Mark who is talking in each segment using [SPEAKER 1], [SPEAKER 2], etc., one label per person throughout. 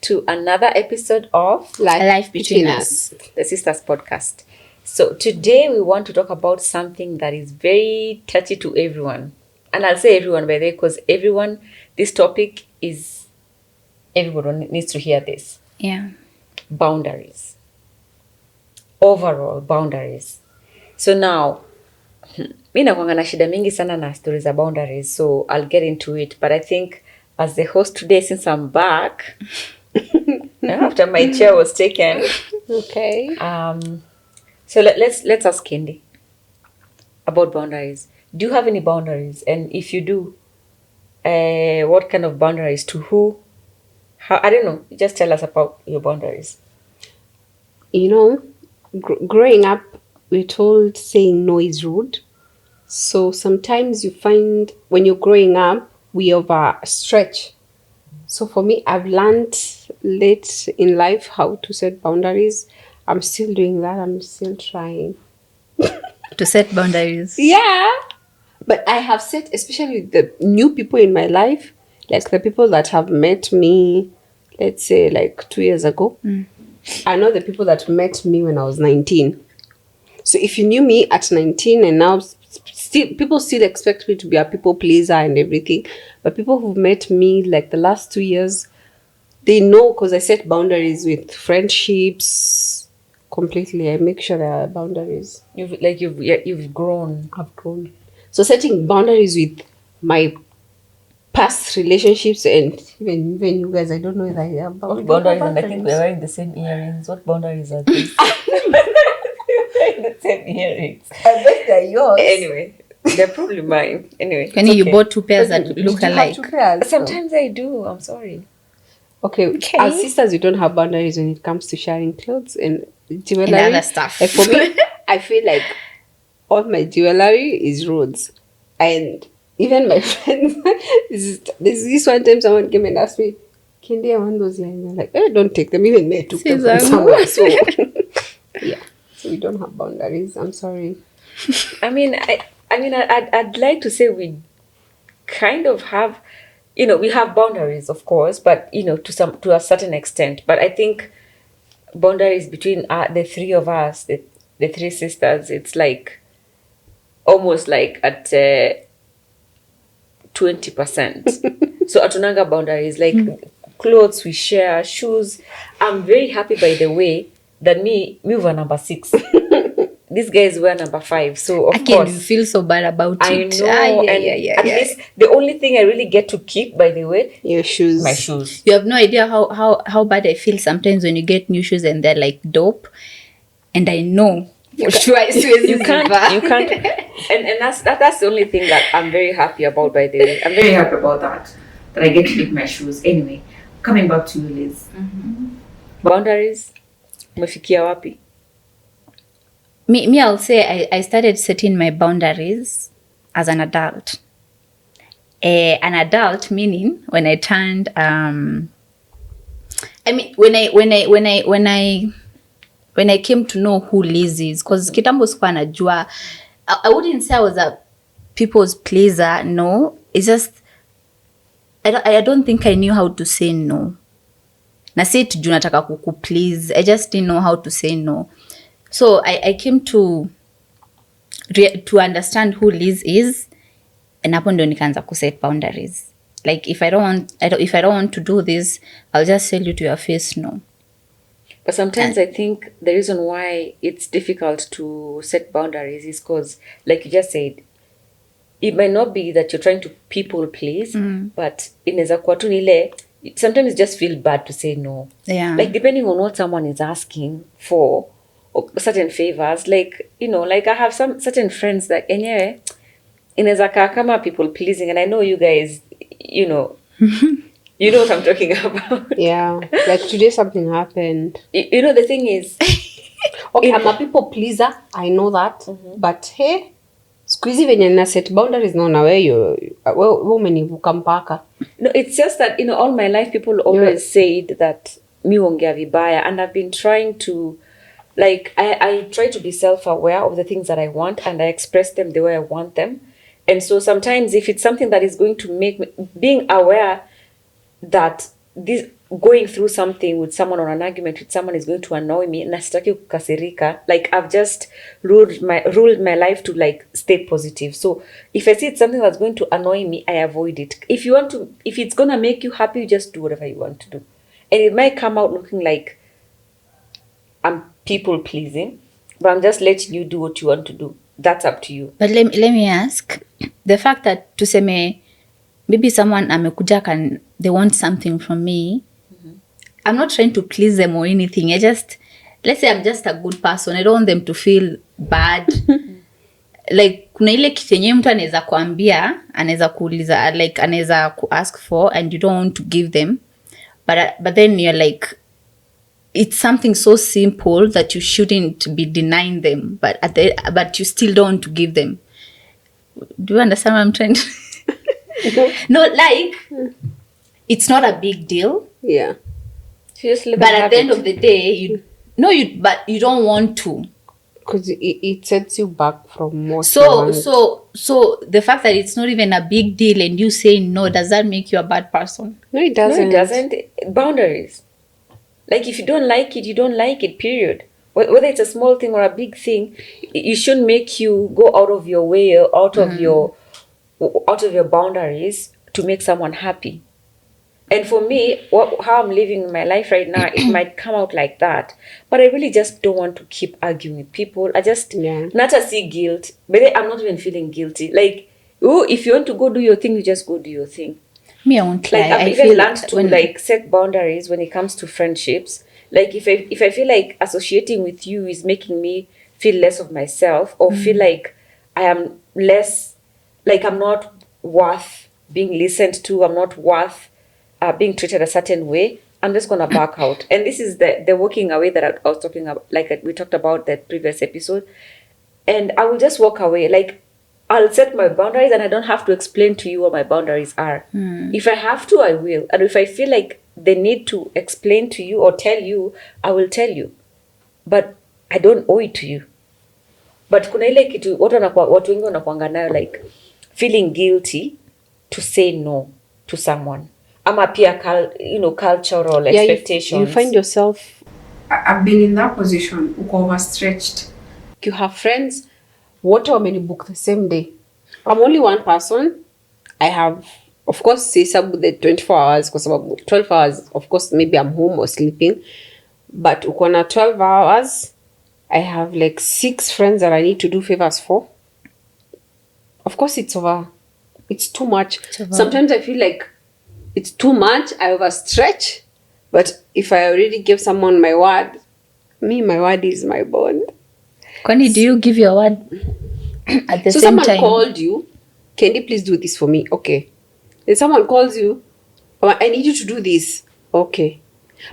[SPEAKER 1] to another episode of
[SPEAKER 2] Life Between Us,
[SPEAKER 1] the Sisters Podcast. So today we want to talk about something that is very touchy to everyone. And I'll say everyone by the way, because this topic is, everyone needs to hear this.
[SPEAKER 2] Yeah.
[SPEAKER 1] Boundaries. Overall boundaries. So now, mi nakuanga na shida mingi sana na stories za boundaries, so I'll get into it. But I think as the host today, since I'm back, after my chair was taken.
[SPEAKER 2] Okay.
[SPEAKER 1] So let's ask Kendi about boundaries. Do you have any boundaries? And if you do, what kind of boundaries? To who? How? I don't know. Just tell us about your boundaries.
[SPEAKER 2] You know, growing up, we're told saying no is rude. So sometimes you find when you're growing up, we overstretch. So for me, I've learned late in life how to set boundaries. I'm still doing that. I'm still trying.
[SPEAKER 3] To set boundaries.
[SPEAKER 2] Yeah. But I have set, especially with the new people in my life, like the people that have met me, let's say like 2 years ago. I know the people that met me when I was 19. So if you knew me at 19 and now people still expect me to be a people pleaser and everything. But people who've met me like the last 2 years, they know because I set boundaries with friendships completely. I make sure there are boundaries.
[SPEAKER 1] You've grown.
[SPEAKER 2] I've grown. So setting boundaries with my past relationships and even you guys, I don't know if I have
[SPEAKER 1] boundaries. And I think we're wearing the same earrings. What boundaries are these? The same earrings.
[SPEAKER 2] I bet they're yours.
[SPEAKER 1] Anyway, they're probably mine. Anyway,
[SPEAKER 3] Kenny, you bought 2 pairs that look alike.
[SPEAKER 1] Sometimes I do. I'm sorry.
[SPEAKER 2] Okay. As sisters, we don't have boundaries when it comes to sharing clothes and jewelry
[SPEAKER 3] and other stuff.
[SPEAKER 2] Like for me, I feel like all my jewelry is rhodes, and even my friends. There's this one time someone came and asked me, "Kendi, I want those earrings." I'm like, don't take them. Even me, I took them from somewhere. So yeah. So we don't have boundaries. I'm sorry.
[SPEAKER 1] I'd like to say we kind of have, we have boundaries, of course, but to a certain extent. But I think boundaries between the three of us, the three sisters, it's like almost like at 20%. So atunanga boundaries, like clothes we share, shoes. I'm very happy, by the way, that we were number 6. These guys were number 5. So of course
[SPEAKER 3] you feel so bad about
[SPEAKER 1] I
[SPEAKER 3] it.
[SPEAKER 1] know. At least the only thing I really get to keep, by the way,
[SPEAKER 2] your shoes.
[SPEAKER 1] My shoes.
[SPEAKER 3] You have no idea how bad I feel sometimes when you get new shoes and they're like dope. And I know for sure
[SPEAKER 1] you can't and that's the only thing that I'm very happy about, by the way. I'm very happy about that I get to keep my shoes. Anyway, coming back to you, Liz. Boundaries, umefikia wapi?
[SPEAKER 3] Me, I'll say I started setting my boundaries as an adult. An adult meaning when I turned when I came to know who Liz is, because kitambo sikuwa najua. I wouldn't say I was a people's pleaser. No, it's just I don't think I knew how to say no. Na say tu nataka kuku please. I just didn't know how to say no. So I came to understand who Liz is, and hapo ndio nikaanza ku set boundaries. Like if I don't want to do this, I'll just tell you to your face no.
[SPEAKER 1] But sometimes I think the reason why it's difficult to set boundaries is because, like you just said, it might not be that you're trying to people please, but inaweza kuwa tu nile, sometimes you just feel bad to say no.
[SPEAKER 3] Yeah.
[SPEAKER 1] Like depending on what someone is asking for, or certain favors, like, like I have some certain friends that enyewe inaweza kaa kama people pleasing, and I know you guys, you know what I'm talking about.
[SPEAKER 2] Yeah, like today something happened.
[SPEAKER 1] The thing is,
[SPEAKER 2] okay, I'm a people pleaser, I know that, but hey, squeezy venye na set boundaries naona wewe umenivuka mpaka.
[SPEAKER 1] No, it's just that all my life people always said that mi ongea vibaya, and I've been trying to, like, I try to be self-aware of the things that I want, and I express them the way I want them. And so sometimes if it's something that is going to make me, being aware that this, going through something with someone or an argument with someone is going to annoy me na sitaki kukasirika, like I've just ruled my life to like stay positive. So if I see it's something that's going to annoy me, I avoid it. If it's gonna make you happy, you just do whatever you want to do. And it might come out looking like I'm people pleasing, but I'm just letting you do what you want to do. That's up to you.
[SPEAKER 3] But let me ask, the fact that tuseme maybe someone amekuja they want something from me, I'm not trying to please them or anything. Let's say I'm just a good person. I don't want them to feel bad. Like kuna ile kitu yenye mtu anaweza kuambia, anaweza kuuliza, like anaweza ask for and you don't want to give them. But then you're like, it's something so simple that you shouldn't be denying them, but you still don't want to give them. Do you understand what I'm trying to No, like it's not a big deal.
[SPEAKER 2] Yeah.
[SPEAKER 3] But at the end of the day, but you don't want to.
[SPEAKER 2] Because it sets you back from what
[SPEAKER 3] So the fact that it's not even a big deal and you say no, does that make you a bad person?
[SPEAKER 2] No, it doesn't.
[SPEAKER 1] No, it doesn't. Boundaries. Like if you don't like it, you don't like it, period. Whether it's a small thing or a big thing, it shouldn't make you go out of your way or out of your boundaries to make someone happy. And for me, how I'm living my life right now, it might come out like that. But I really just don't want to keep arguing with people. I just, not to see guilt, but I'm not even feeling guilty. Like, if you want to go do your thing, you just go do your thing.
[SPEAKER 3] Me, I won't lie.
[SPEAKER 1] Like, I've even learned to like set boundaries when it comes to friendships. Like, if I feel like associating with you is making me feel less of myself or feel like I am less, like I'm not worth being listened to, I'm not worth being treated a certain way, I'm just gonna back out. And this is the walking away that I was talking about, like we talked about that previous episode. And I will just walk away. Like I'll set my boundaries and I don't have to explain to you what my boundaries are. If I have to, I will. And if I feel like they need to explain to you or tell you, I will tell you. But I don't owe it to you. But kuna ile kitu watu wengi wanakuanga nayo, like feeling guilty to say no to someone. Ama pia cultural expectations.
[SPEAKER 2] You find yourself, I've been in that position, uko overstretched. You have friends, wote wamenibook the same day. I'm only one person. I have, of course, say sub the 24 hours, because about 12 hours, of course, maybe I'm home or sleeping. But uko na 12 hours, I have like 6 friends that I need to do favors for. Of course, it's too much. Sometimes I feel like it's too much, I overstretch. But if I already give someone my word, my word is my bond.
[SPEAKER 3] Kwani, do you give your word at the
[SPEAKER 2] so
[SPEAKER 3] same time? So
[SPEAKER 2] someone called you, can you please do this for me? Okay. Then someone calls you, oh, I need you to do this. Okay.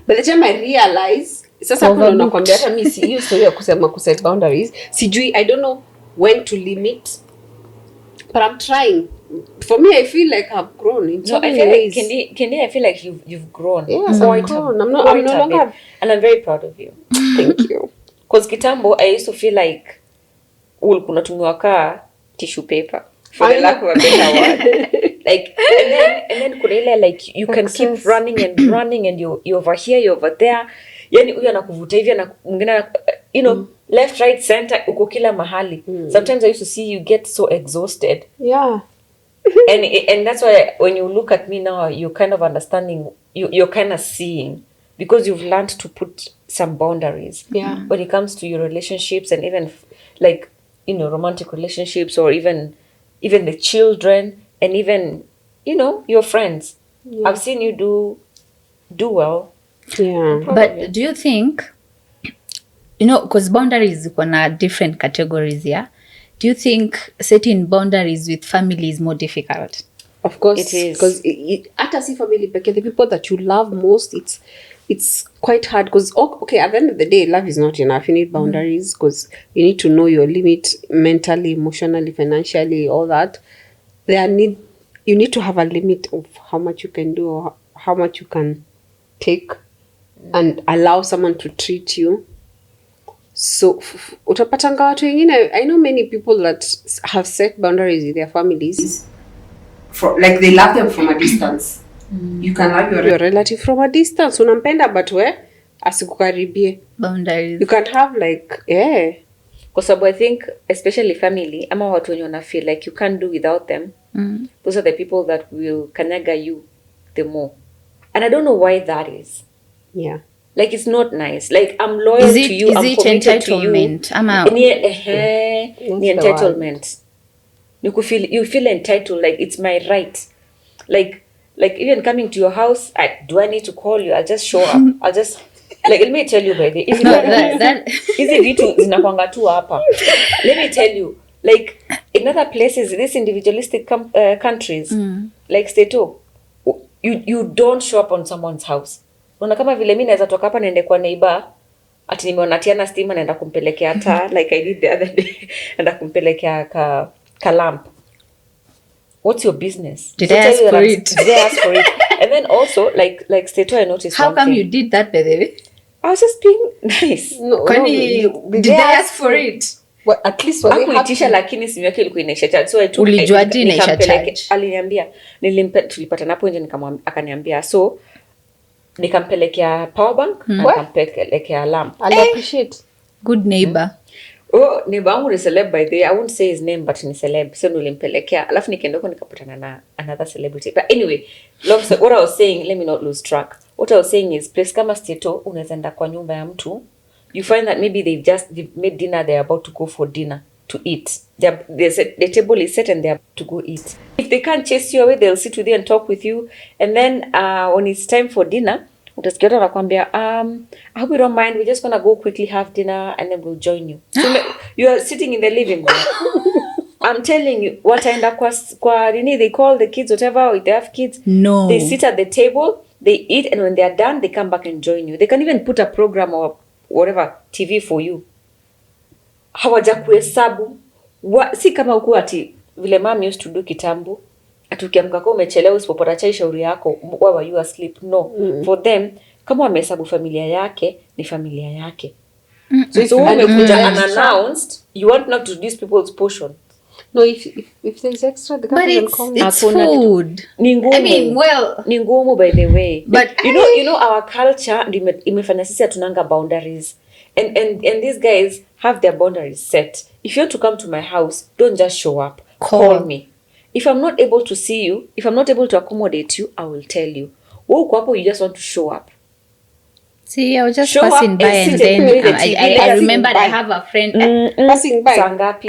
[SPEAKER 2] By the time I realize, sasa kuna nakwambia hata mimi hiyo story ya kusema kuset boundaries, sijui, I don't know when to limit. But I'm trying. For me, I feel like I've grown in so many ways.
[SPEAKER 1] Kendi, I feel like you've grown.
[SPEAKER 2] Yes, I've grown. I'm no longer...
[SPEAKER 1] And I'm very proud of you.
[SPEAKER 2] Thank you.
[SPEAKER 1] Because kitambo, I used to feel like kunatumiwa ka tissue paper, for the lack of a better word. Like, and then kuna ile like you can keep running and you're over here, you're over there. Yani huyu anakuvuta hivi na mwingine left, right, center, uko kila mahali. Sometimes I used to see you get so exhausted.
[SPEAKER 2] Yeah.
[SPEAKER 1] and that's why when you look at me now, you're kind of understanding, you're kind of seeing, because you've learned to put some boundaries when it comes to your relationships, and even like romantic relationships, or even the children, and even your friends. I've seen you do well.
[SPEAKER 3] But do you think, because boundaries are different categories, do you think setting boundaries with family is more difficult?
[SPEAKER 2] Of course,
[SPEAKER 1] it is.
[SPEAKER 2] Because at si family, the people that you love most, it's quite hard. Because okay, at the end of the day, love is not enough. You need boundaries, because you need to know your limit mentally, emotionally, financially, all that. You need to have a limit of how much you can do, or how much you can take, and allow someone to treat you. So utapatanga watu wengine, I know many people that have set boundaries with their families, like they love them from a distance, You can love your relative from a distance. Unampenda but we asikukaribie.
[SPEAKER 3] Boundaries.
[SPEAKER 2] You can have like
[SPEAKER 1] kwa sababu I think especially family ama watu wenye wana feel like you can't do without them. Those are the people that will kanyaga you the more. And I don't know why that is.
[SPEAKER 2] Yeah.
[SPEAKER 1] Like it's not nice. Like I'm loyal to you, I'm committed to you.
[SPEAKER 3] Ama
[SPEAKER 1] Ni entitlement. You feel entitled, like it's my right. Like even coming to your house, do I need to call you? I'll just show up. I'll just like let me tell you by the hizi vitu zinakwanga tu hapa. Let me tell you, like in other places, these individualistic countries, like Stato, you don't show up on someone's house. Una kama vile mimi naweza toka hapa naende kwa neighbor ati nimeona tiana stima naenda kumpelekea taa like I did the other day naenda kumpelekea ka lamp. What's your business?
[SPEAKER 3] Did I ask for it?
[SPEAKER 1] Did I ask for it? And then also like Stato, I noticed
[SPEAKER 3] how come
[SPEAKER 1] thing.
[SPEAKER 3] you did that by the way?
[SPEAKER 1] I was just being nice.
[SPEAKER 3] Did they ask for it?
[SPEAKER 2] Well, at least when
[SPEAKER 1] hakuitisha lakini simu yake ilikuwa inaisha charge. So I took
[SPEAKER 3] ulijuaje inaisha charge?
[SPEAKER 1] Aliniambia tulipata napo nje akaniambia so nikampelekea power bank nikampelekea lamp.
[SPEAKER 2] I appreciate.
[SPEAKER 3] Good neighbor.
[SPEAKER 1] Oh, neighbor wangu ni celeb by the way. I won't say his name but ni celeb. So nilimpelekea. Alafu nikaenda huko nikapatana na another celebrity. But anyway, what I was saying, let me not lose track. What I was saying is place kama Stato unaweza enda kwa nyumba ya mtu. You find that maybe they've made dinner, they're about to go for dinner to eat. The table is set and they're to go eat. If they can't chase you away, they'll sit with you and talk with you. And then when it's time for dinner, utasikia watu wanakuambia I hope you don't mind, we're just gonna go quickly have dinner and then we'll join you. So you are sitting in the living room. I'm telling you, wataenda kwa nini, they call the kids whatever, if they have kids.
[SPEAKER 3] No.
[SPEAKER 1] They sit at the table, they eat, and when they are done, they come back and join you. They can even put a program or whatever TV for you. Hawaja kuhesabu. Si kama huku ati vile mom used to do kitambo. Ati ukiamka kwa umechelewa usipopata chai shauri yako, why were you asleep? No. For them, kama wamehesabu familia yake, ni familia yake. So umekuja unannounced, you want not to reduce people's portion.
[SPEAKER 2] No, if there's extra, the
[SPEAKER 3] but it's food.
[SPEAKER 1] Ni ngumu.
[SPEAKER 3] I mean, well,
[SPEAKER 1] ni ngumu by the way.
[SPEAKER 3] But
[SPEAKER 1] you know our culture imefanya sisi hatunanga boundaries. And these guys have their boundaries set. If you want to come to my house, don't just show up. Call me. If I'm not able to see you, if I'm not able to accommodate you, I will tell you. You just want to show up.
[SPEAKER 3] See, I was just passing by and then I remembered I have a friend.
[SPEAKER 2] Passing by.
[SPEAKER 1] Sangapi.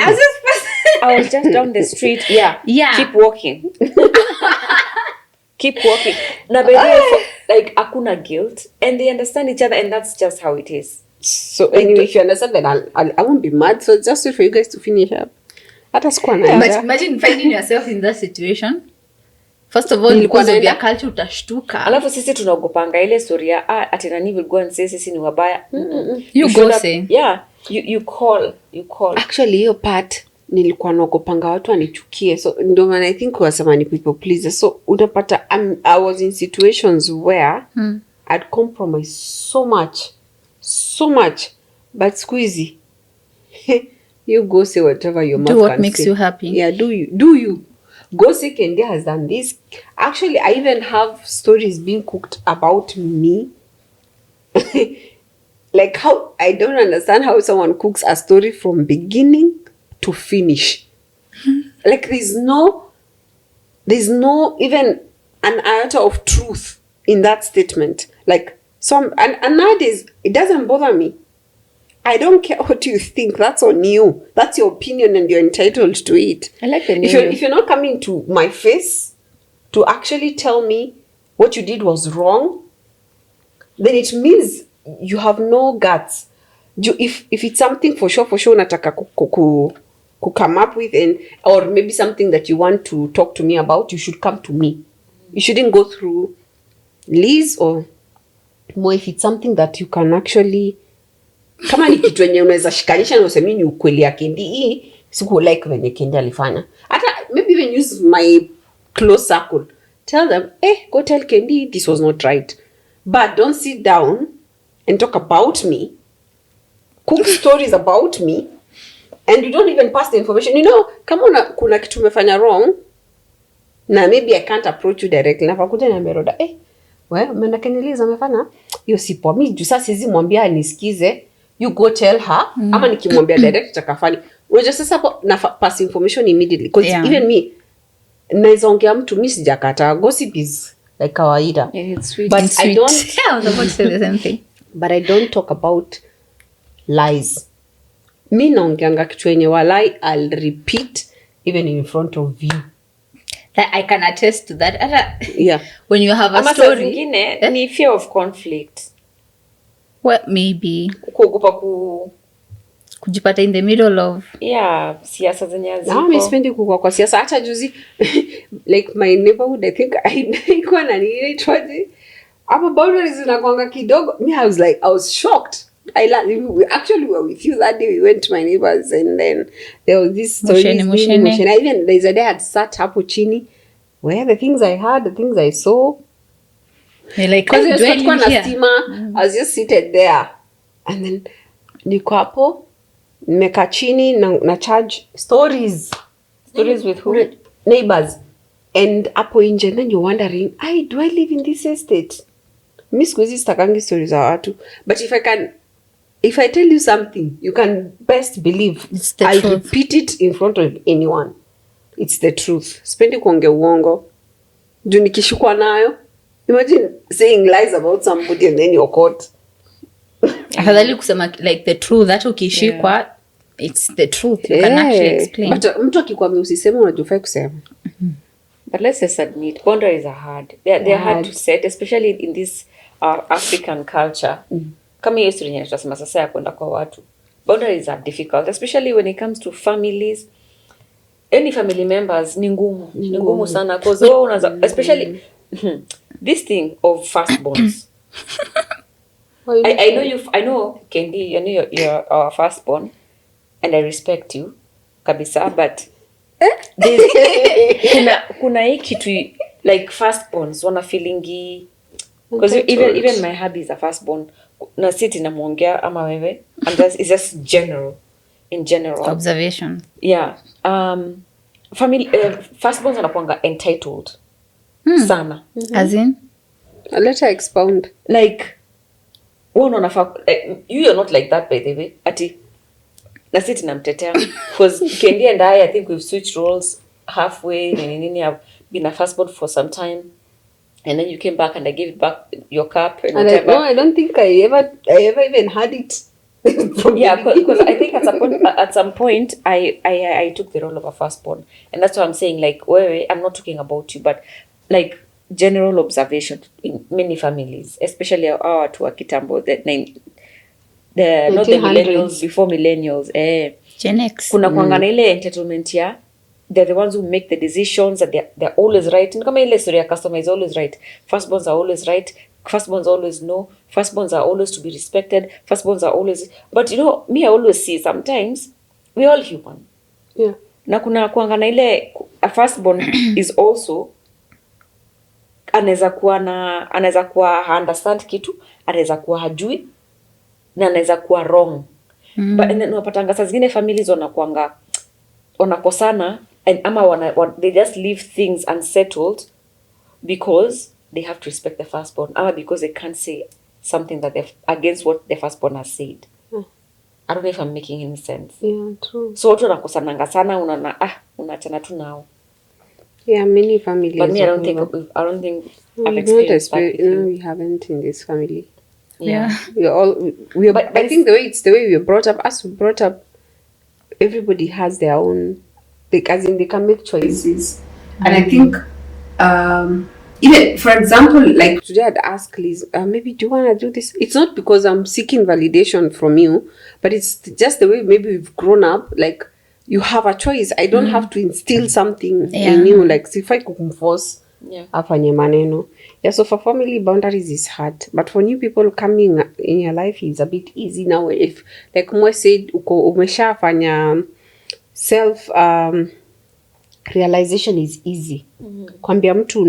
[SPEAKER 1] I was just down the street. Yeah. Keep walking. Keep walking. Na like akuna guilt, and they understand each other, and that's just how it is.
[SPEAKER 2] So anyway, if you understand, then I won't be mad. So just wait for you guys to finish up. But
[SPEAKER 3] imagine finding yourself in that situation. First of all, because of your culture utashtuka.
[SPEAKER 1] Alafu sisi tunaogopanga ile story ya ati nani will go and say sisi ni wabaya.
[SPEAKER 3] You go say.
[SPEAKER 1] Yeah, you call.
[SPEAKER 2] Actually, hiyo part nilikuwa naogopanga watu wanichukie. So ndio maana I think wasema ni people pleaser. So utapata I was in situations where I'd compromise so much, but squeezy. You go say whatever your mouth can say.
[SPEAKER 3] Do what makes you happy.
[SPEAKER 2] Yeah, do you. Go say Kendi has done this. Actually, I even have stories being cooked about me. Like how I don't understand how someone cooks a story from beginning to finish. Like there's no even an iota of truth in that statement. Like and nowadays it doesn't bother me. I don't care what you think. That's on you. That's your opinion and you're entitled to it.
[SPEAKER 1] I like the
[SPEAKER 2] if you're not coming to my face to actually tell me what you did was wrong, then it means you have no guts. If it's something for sure nataka come up with, or maybe something that you want to talk to me about, you should come to me. You shouldn't go through Liz or more. If it's something that you can actually, kama ni kitu yenye unaweza shikanisha na usemi ni ukweli ya Kendi, hii siku like venye Kendi alifanya. Hata maybe even use my close circle. Tell them, go tell Kendi this was not right. But don't sit down and talk about me, cook stories about me, and you don't even pass the information. You know, kama kuna kitu umefanya wrong, na maybe I can't approach you directly, na pakuja niambia Roda, wewe umeenda Kenyeliza amefanya hiyo sipo, mimi juu sasa siwezi mwambia anisikize, you go tell her, ama nikimwambia direct itakafani. Unajua sasa hapo na pass information immediately, because even me naweza ongea mtu mimi sijakata, gossip is like kawaida,
[SPEAKER 3] it's sweet.
[SPEAKER 2] but
[SPEAKER 3] It's
[SPEAKER 2] I
[SPEAKER 3] sweet.
[SPEAKER 2] don't
[SPEAKER 3] I was about to say the same thing.
[SPEAKER 2] but I don't talk about lies. Mi naongeanga kitu yenye walai, I'll repeat even in front of you.
[SPEAKER 3] That I can attest to that.
[SPEAKER 2] Yeah.
[SPEAKER 3] When you have a
[SPEAKER 1] Ama saa
[SPEAKER 3] story,
[SPEAKER 1] zingine ni fear of conflict.
[SPEAKER 3] well, maybe
[SPEAKER 1] Kuogopa
[SPEAKER 3] kujipata in the middle of
[SPEAKER 1] siasa zenye
[SPEAKER 2] Na mimi sipendi kukua kwa siasa. Hata juzi like my neighborhood, I think ilikuwa nani inaitwaje? Hapo boundaries zinakuanga kidogo. Me, I was shocked. We actually were with you that day. We went to my neighbors and then there was this story.
[SPEAKER 3] Mushene.
[SPEAKER 2] Even there's a day I had sat hapo chini where the things I heard, the things I saw.
[SPEAKER 3] you're like,
[SPEAKER 2] Because
[SPEAKER 3] do I live here?
[SPEAKER 2] stima, I was just seated there. And then niko hapo nimeka chini na charge stories
[SPEAKER 1] with who?
[SPEAKER 2] Neighbors. And hapo nje, and then you're wondering, do I live in this estate? Mi siku hizi sitakangi stories za watu. But if I tell you something, you can best believe
[SPEAKER 3] It's the
[SPEAKER 2] I'll
[SPEAKER 3] truth.
[SPEAKER 2] repeat it in front of anyone. It's the truth. Sipendi kuongea uongo. Juu nikishukwa nayo. Imagine saying lies about somebody and then you're caught.
[SPEAKER 3] Afadhali kusema like the truth, hata ukishikwa it's the truth, you can actually explain.
[SPEAKER 2] But mtu akikwambia usiseme, unajua kusema.
[SPEAKER 1] But let's just admit, boundaries are hard. They're hard to set, especially in this African culture. Kama hiyo story yenye tunasema sasa ya kwenda kwa watu. Boundaries are difficult, especially when it comes to families. Any family members ni ngumu. Ni ngumu sana because especially this thing of firstborns. I know Kendi, you're our firstborn and I respect you kabisa, but kuna hii kitu like firstborns wana feelingi, because even my hubby is a firstborn, na siti namuongea ama wewe, and it's just in general
[SPEAKER 3] Observation.
[SPEAKER 1] Family firstborns wanakuanga entitled sana.
[SPEAKER 3] As in?
[SPEAKER 2] Let her expound.
[SPEAKER 1] Like you're not like that, by the way. Ati na siti namtetea because Kendi and I think we've switched roles halfway. I've been a firstborn for some time, and then you came back and I gave it back your cup and whatever.
[SPEAKER 2] I don't think I ever even had it.
[SPEAKER 1] Because I think at some point I took the role of a firstborn, and that's what I'm saying. Like, I'm not talking about you, but like general observation in many families, especially our to Kitambo, not the millennials, before millennials.
[SPEAKER 3] Gen X.
[SPEAKER 1] Kuna kuanga na ile entitlement ya they're the ones who make the decisions, that they're always right. Kama ile story ya customer is always right. Firstborns are always right. Firstborns always know. Firstborns are always to be respected. Firstborns are always... But me, I always see sometimes we're all human.
[SPEAKER 2] Yeah.
[SPEAKER 1] Na kuna kuanga na ile a firstborn is also anaweza kuwa understand kitu, anaweza kuwa hajui, na anaweza kuwa wrong. But and then unapatanga saa zingine families wanakosana ama they just leave things unsettled because they have to respect the firstborn, ama because they can't say something that against what the firstborn has said. I don't know if I'm making any sense.
[SPEAKER 2] Yeah, true.
[SPEAKER 1] So watu wanakosananga sana, unaachana tu nao.
[SPEAKER 2] Yeah, many families.
[SPEAKER 1] But me, I don't think I've experienced that.
[SPEAKER 2] No, we haven't in this family.
[SPEAKER 3] Yeah.
[SPEAKER 2] I think it's the way we were brought up. As we brought up, everybody has their own, as in they can make choices. And I think, even for example, like today I'd ask Liz, maybe do you want to do this? It's not because I'm seeking validation from you, but it's just the way maybe we've grown up. Like, you have a choice. I don't have to instill something in you. Like, if I could force afanye maneno. Yeah, so for family, boundaries is hard. But for new people coming in your life, it's a bit easy now. If, like Mwe said, umeshafanya self realization is easy. Kwambia mtu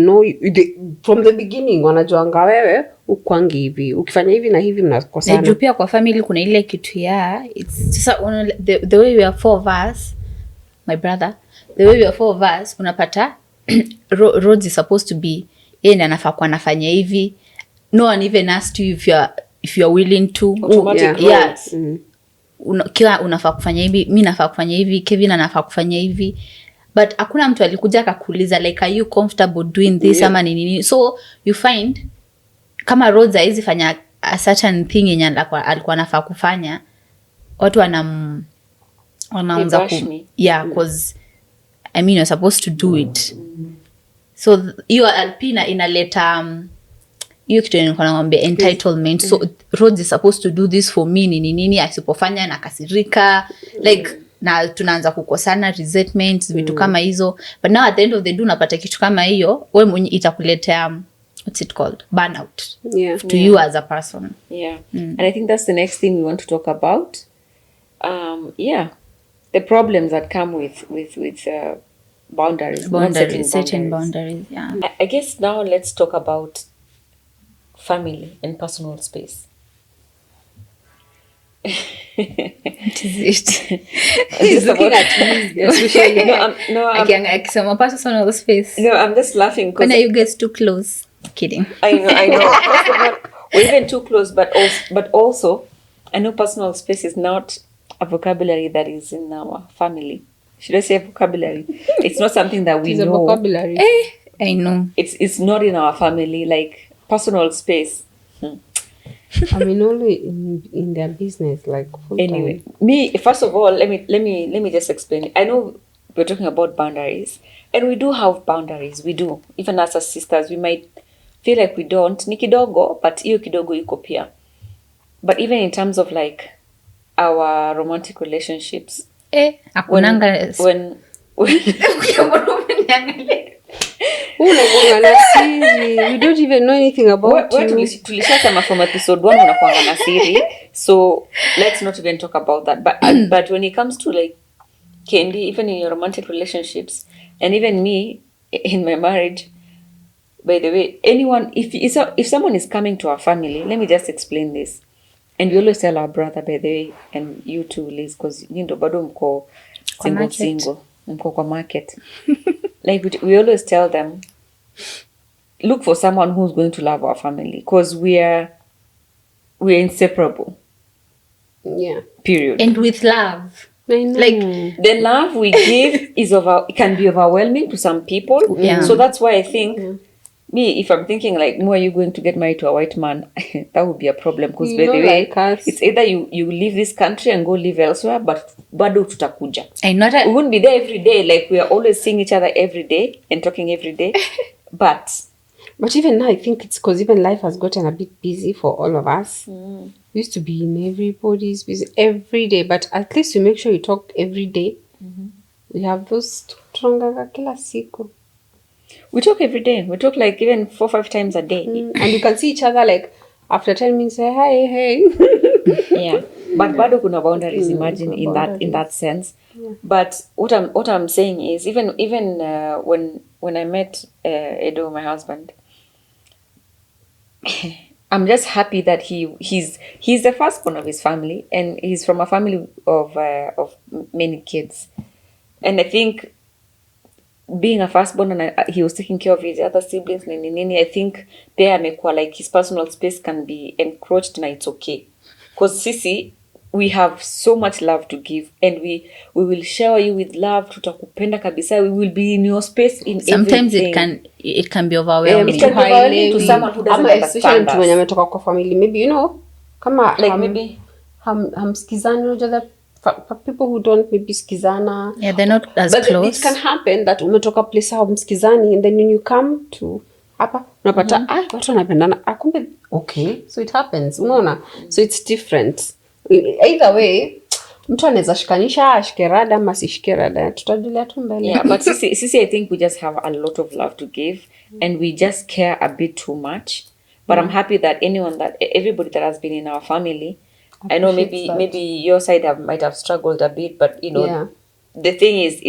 [SPEAKER 2] from the beginning wanajuanga wewe ukwangi hivi, ukifanya hivi na hivi mnakosana.
[SPEAKER 3] Na pia kwa family kuna ile kitu ya the way we are four of us, my brother, the way we are four of us, unapata roads is supposed to be yeye ndiye anafaa kuwa anafanya hivi. No one even asked you if you are willing to.
[SPEAKER 1] Automatic
[SPEAKER 3] Yeah.
[SPEAKER 1] roads.
[SPEAKER 3] Kiwa unafaa kufanya hivi, mi nafaa kufanya hivi, Kevin anafaa kufanya hivi, but hakuna mtu alikuja akakuuliza like, are you comfortable doing this ama nini? So you find kama roads haizi fanya a certain thing yenye alikuwa anafaa kufanya, watu wanaanza
[SPEAKER 1] They bash me.
[SPEAKER 3] cause I mean you're supposed to do it. So hiyo alpina inaleta hiyo kitu nilikuwa nakwambia entitlement. So roads is supposed to do this for me nini asipofanya nakasirika, like na tunaanza kukosana, resentment, vitu kama hizo. But now at the end of the day unapata kitu kama hiyo, wewe mwenye itakuletea what's it called, burnout to you as a person.
[SPEAKER 1] And I think that's the next thing we want to talk about. The problems that come with boundaries, not
[SPEAKER 3] Setting boundaries. Yeah.
[SPEAKER 1] I guess now let's talk about family and personal space.
[SPEAKER 3] What is it?
[SPEAKER 2] He's looking at me, especially.
[SPEAKER 3] Akisema personal space.
[SPEAKER 1] No, I'm just laughing
[SPEAKER 3] When
[SPEAKER 1] because
[SPEAKER 3] are you guys too close? Kidding.
[SPEAKER 1] I know. First of all, we're even too close, but also, I know personal space is not a vocabulary that is in our family. Should I say vocabulary? It's not something that we
[SPEAKER 2] It's a
[SPEAKER 1] know.
[SPEAKER 2] vocabulary.
[SPEAKER 3] I know.
[SPEAKER 1] It's not in our family, like personal space.
[SPEAKER 2] I mean, only in their business, like full
[SPEAKER 1] Anyway,
[SPEAKER 2] time.
[SPEAKER 1] me first of all, let me just explain. I know we're talking about boundaries, and we do have boundaries. We do, even as sisters, we might feel like we don't. Ni kidogo, but hiyo kidogo iko pia. But even in terms of like our romantic relationships,
[SPEAKER 3] Akunanga
[SPEAKER 1] when
[SPEAKER 2] Unakuanga siri. We don't even know anything about you.
[SPEAKER 1] tulishasema from episode 1 unakuanga na siri, so let's not even talk about that. But when it comes to like Kendi, even in your romantic relationships, and even me in my marriage, by the way, anyone, if someone is coming to our family, let me just explain this. And we always tell our brother, by the way, and you too, Liz, because you know bado mko single, mko kwa market. Like we always tell them, look for someone who's going to love our family, because we're inseparable.
[SPEAKER 2] Yeah.
[SPEAKER 1] Period.
[SPEAKER 3] and with love.
[SPEAKER 2] I know.
[SPEAKER 3] Like,
[SPEAKER 1] The love we give it can be overwhelming to some people.
[SPEAKER 3] Yeah.
[SPEAKER 1] So that's why I think me, if I'm thinking like, are you going to get married to a white man? That would be a problem, because
[SPEAKER 2] You
[SPEAKER 1] by the
[SPEAKER 2] know,
[SPEAKER 1] way,
[SPEAKER 2] like us.
[SPEAKER 1] it's either you leave this country and go live elsewhere, but bado tutakuja.
[SPEAKER 3] I
[SPEAKER 1] We wouldn't be there every day. Like we are always seeing each other every day and talking every day. But
[SPEAKER 2] even now, I think it's because even life has gotten a bit busy for all of us. We used to be in everybody's busy every day, but at least you make sure you talk every day. We have those tunaonganga kila siku.
[SPEAKER 1] we talk every day. We talk like even 4 or 5 times a day.
[SPEAKER 2] And you can see each other like after 10 minutes, say, hi, hey.
[SPEAKER 1] Yeah, but bado kuna boundaries. Imagine
[SPEAKER 2] kuna
[SPEAKER 1] in that sense. But what I'm saying is, even when I met Edo, my husband, I'm just happy that he's the firstborn of his family, and he's from a family of many kids, and I think being a firstborn, and he was taking care of his other siblings, nini, I think there amekuwa like his personal space can be encroached, and it's okay, because sisi we have so much love to give, and we will shower you with love. Tutakupenda kabisa. We will be in your space in
[SPEAKER 3] sometimes
[SPEAKER 1] everything.
[SPEAKER 3] it can be overwhelming.
[SPEAKER 1] It can be overwhelming to someone who doesn't
[SPEAKER 2] especially
[SPEAKER 1] understand
[SPEAKER 2] mtu mwenye
[SPEAKER 1] us.
[SPEAKER 2] ametoka kwa family, maybe you know, kama
[SPEAKER 1] Like maybe
[SPEAKER 2] hamskizani, unajua that for people who don't maybe skizana.
[SPEAKER 3] Yeah, they're not as
[SPEAKER 2] But
[SPEAKER 3] close.
[SPEAKER 2] it can happen that umetoka place hamskizani, and then when you come to hapa unapata watu wanapendana, kumbe okay, so it happens, unaona. So it's different. Either way, mtu anaweza shikanisha ashike rada ama asishike rada, tutajulia tu mbele.
[SPEAKER 1] Yeah, but sisi I think we just have a lot of love to give, and we just care a bit too much. But I'm happy that everybody that has been in our family, I know maybe your side might have struggled a bit, but you know, the thing is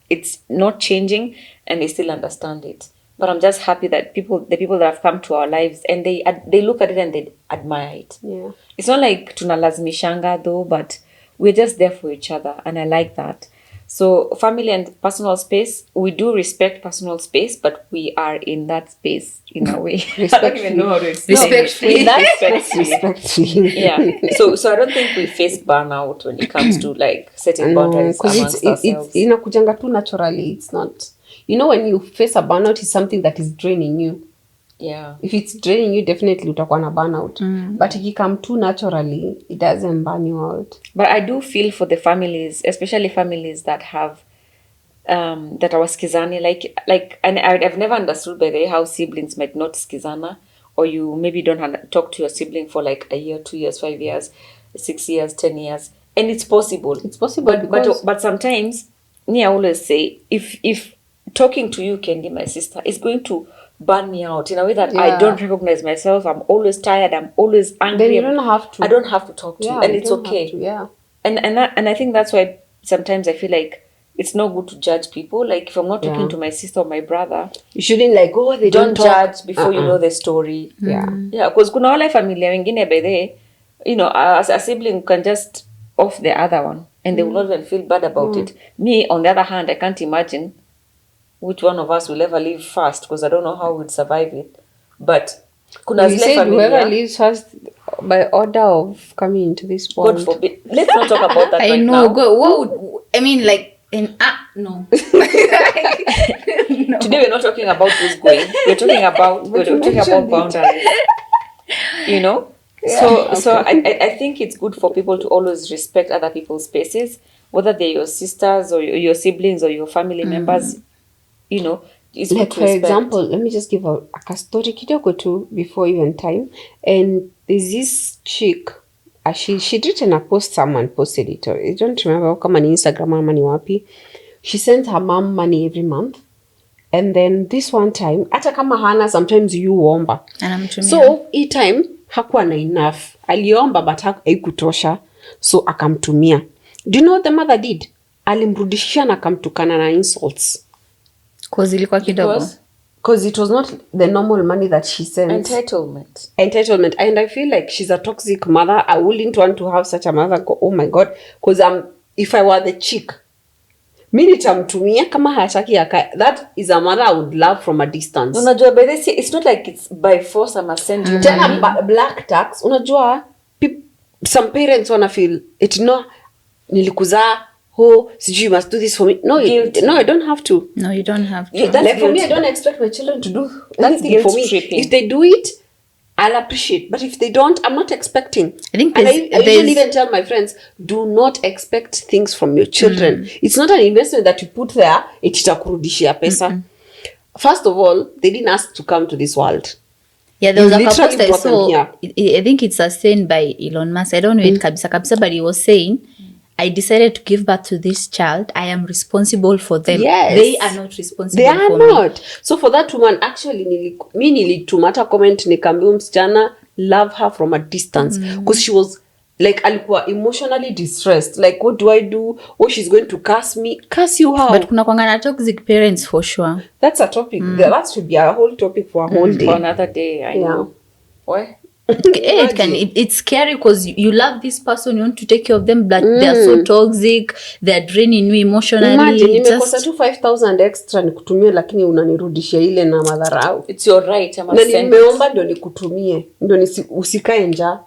[SPEAKER 1] it's not changing, and they still understand it. But I'm just happy that the people that have come to our lives, and they look at it and they admire it.
[SPEAKER 2] Yeah.
[SPEAKER 1] It's not like tunalazimishanga though, but we're just there for each other, and I like that. So family and personal space, we do respect personal space, but we are in that space in a way. I don't even know how to explain it.
[SPEAKER 3] Respectfully.
[SPEAKER 1] In that space,
[SPEAKER 2] Respectfully.
[SPEAKER 1] yeah. So I don't think we face burnout when it comes to like setting boundaries
[SPEAKER 2] Because
[SPEAKER 1] amongst
[SPEAKER 2] it's
[SPEAKER 1] ourselves.
[SPEAKER 2] inakujanga tu naturally. It's not. You know, when you face a burnout, it's something that is draining you.
[SPEAKER 1] Yeah.
[SPEAKER 2] If it's draining you, definitely utakuwa na burnout. But if you come too naturally, it doesn't burn you out.
[SPEAKER 1] But I do feel for the families, especially families that have that are skizani, and I've never understood by the way how siblings might not skizana, or you maybe don't talk to your sibling for like a year, 2 years, 5 years, 6 years, 10 years, and it's possible.
[SPEAKER 2] It's possible
[SPEAKER 1] But sometimes, I always say, if talking to you, Kendi, my sister, is going to burn me out in a way that I
[SPEAKER 2] Yeah.
[SPEAKER 1] don't recognize myself. I'm always tired. I'm always angry.
[SPEAKER 2] Then you don't have to.
[SPEAKER 1] I don't have to talk to you, and
[SPEAKER 2] you
[SPEAKER 1] it's
[SPEAKER 2] don't have
[SPEAKER 1] okay.
[SPEAKER 2] to, yeah.
[SPEAKER 1] And I think that's why sometimes I feel like it's not good to judge people. Like if I'm not talking
[SPEAKER 2] Yeah.
[SPEAKER 1] to my sister or my brother,
[SPEAKER 2] You shouldn't like, oh, they
[SPEAKER 1] don't
[SPEAKER 2] talk.
[SPEAKER 1] judge before you know the story.
[SPEAKER 2] Yeah.
[SPEAKER 1] Yeah, because kuna wale familia wengine by the, as a sibling can just off the other one and they will not even feel bad about it. Me, on the other hand, I can't imagine which one of us will ever leave first because I don't know how we'd survive it. But kuna
[SPEAKER 2] You
[SPEAKER 1] zile
[SPEAKER 2] said whoever
[SPEAKER 1] familia,
[SPEAKER 2] leaves first by order of coming into this world.
[SPEAKER 1] God forbid. Let's not talk about that
[SPEAKER 3] I
[SPEAKER 1] right
[SPEAKER 3] know.
[SPEAKER 1] now.
[SPEAKER 3] What would, I mean, like in no. No.
[SPEAKER 1] Today we're not talking about who's going. We're talking about boundaries. So I think it's good for people to always respect other people's spaces, whether they're your sisters or your siblings or your family members. It's
[SPEAKER 2] Like
[SPEAKER 1] good to
[SPEAKER 2] for
[SPEAKER 1] respect.
[SPEAKER 2] example, let me just give a story kidogo too before even time. And there's this chick. She'd written a post. Someone posted it. Or I don't remember. Kama ni Instagram ama ni wapi. She sent her mom money every month. And then this one time, hata kama hana, sometimes you omba.
[SPEAKER 3] Anamtumia.
[SPEAKER 2] So hii time hakuwa na enough. Aliomba but haikutosha. So akamtumia. Do you know what the mother did? Alimrudishia na akamtukana na insults.
[SPEAKER 3] Cause ilikuwa kidogo.
[SPEAKER 2] Because it was not the normal money that she sent. Entitlement. And I feel like she's a toxic mother. I wouldn't want to have such a mother. Go, oh my God. Because if I were the chick, mi nitamtumia kama hataki yaka. That is a mother I would love from a distance.
[SPEAKER 1] Unajua, by this, it's not like it's by force I must send you money.
[SPEAKER 2] Tena black tax. Unajua, some parents wanna feel it. No, nilikuzaa. Oh, you must do this for me. No, I don't have to.
[SPEAKER 3] No, you don't have to.
[SPEAKER 1] Yeah, that's
[SPEAKER 2] Like for me,
[SPEAKER 1] guilt.
[SPEAKER 2] I don't expect my children to do
[SPEAKER 1] That's
[SPEAKER 2] anything for me.
[SPEAKER 1] guilt-tripping.
[SPEAKER 2] If they do it, I'll appreciate. But if they don't, I'm not expecting.
[SPEAKER 3] I think
[SPEAKER 2] and I
[SPEAKER 3] there's-
[SPEAKER 2] usually even tell my friends, do not expect things from your children. It's not an investment that you put there, itakurudishia pesa. First of all, they didn't ask to come to this world.
[SPEAKER 3] Yeah, there was
[SPEAKER 2] You
[SPEAKER 3] like a
[SPEAKER 2] literally
[SPEAKER 3] post I
[SPEAKER 2] brought them
[SPEAKER 3] saw.
[SPEAKER 2] here.
[SPEAKER 3] I think it's sustained by Elon Musk. I don't know it kabisa, but he was saying, I decided to give birth to this child. I am responsible for them.
[SPEAKER 2] Yes.
[SPEAKER 3] They are not responsible
[SPEAKER 2] They are
[SPEAKER 3] for me.
[SPEAKER 2] not. So for that woman, actually, nilitumata comment nikambiwa msichana, love her from a distance. Because she was like, alikuwa emotionally distressed. Like, what do I do? Oh, she's going to curse me. Curse you how?
[SPEAKER 3] But kuna kwanga na toxic parents for sure.
[SPEAKER 2] That's a topic. That should be a whole topic for a whole day.
[SPEAKER 1] For another day, I
[SPEAKER 2] Yeah.
[SPEAKER 1] know. Why?
[SPEAKER 3] It's scary because you love this person, you want to take care of them, but they're so toxic, they're draining you emotionally.
[SPEAKER 2] Imagine,
[SPEAKER 3] It's
[SPEAKER 2] nimekosa
[SPEAKER 3] just-
[SPEAKER 2] tu 5,000 extra nikutumie, lakini unanirudishia ile na madharau.
[SPEAKER 1] It's your right. I
[SPEAKER 2] Na
[SPEAKER 1] must send it.
[SPEAKER 2] nimeomba ndo nikutumie. Ndo usikae njaa.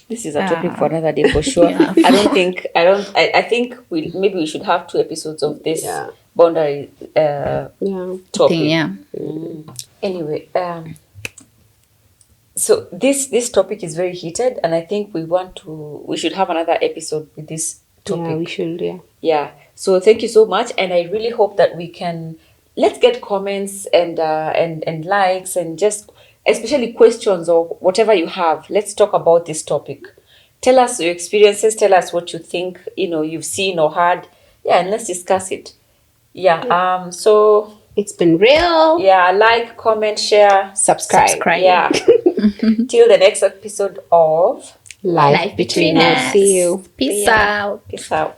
[SPEAKER 1] This is a topic for another day for sure. I think maybe we should have 2 episodes of this
[SPEAKER 2] Yeah.
[SPEAKER 1] boundary
[SPEAKER 2] Yeah.
[SPEAKER 1] topic.
[SPEAKER 3] thing, yeah.
[SPEAKER 1] Anyway, so this topic is very heated, and I think we should have another episode with this topic.
[SPEAKER 2] Yeah, we should, yeah.
[SPEAKER 1] Yeah. So thank you so much, and I really hope that let's get comments and likes and just especially questions or whatever you have. Let's talk about this topic. Tell us your experiences. Tell us what you think you've seen or heard. Yeah, and let's discuss it. Yeah. So
[SPEAKER 2] It's been real.
[SPEAKER 1] yeah, like, comment, share,
[SPEAKER 3] Subscribe.
[SPEAKER 1] Yeah. Till the next episode of
[SPEAKER 2] Life between us. See you.
[SPEAKER 3] Peace
[SPEAKER 1] Yeah.
[SPEAKER 3] out.
[SPEAKER 1] Peace out.